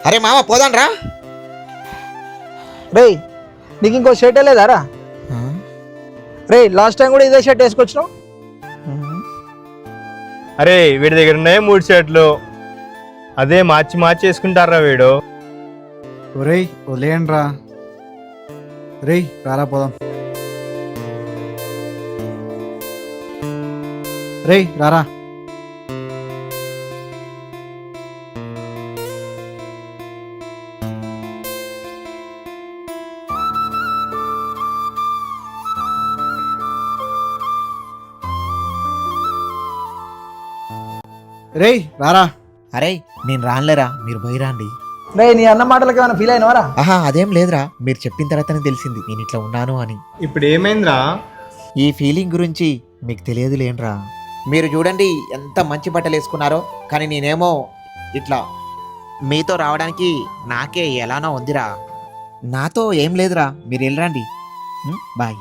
అరే మామ పోదాం రా. రేయ్ నీకు ఇంకో షర్ట్ లేదారా? రేయ్ లాస్ట్ టైం కూడా ఇదే షర్ట్ వేసుకొచ్చినావు. అరే వీడి దగ్గర ఉన్నాయి 3 షర్ట్లు, అదే మార్చి మార్చి వేసుకుంటారా వీడు. ఒరేయ్ వదిలేయండి రా. రేయ్ రారా పోదాం. రేయ్ రారా. రేయ్ రారా. అరే నేను రానులేరా, మీరు పోయి రాండి. రేయ్ నీ అన్న మాటలకు ఏమైనా ఫీల్ అయినవారా? ఆహా అదేం లేదురా, మీరు చెప్పిన తర్వాతనే తెలిసింది నేను ఇట్లా ఉన్నాను అని. ఇప్పుడు ఏమైందిరా? ఈ ఫీలింగ్ గురించి మీకు తెలియదు లేండ్రా. మీరు చూడండి ఎంత మంచి బట్టలు వేసుకున్నారో, కానీ నేనేమో ఇట్లా మీతో రావడానికి నాకే ఎలానో ఉందిరా. నాతో ఏం లేదురా, మీరు వెళ్ళరండి. బాయ్.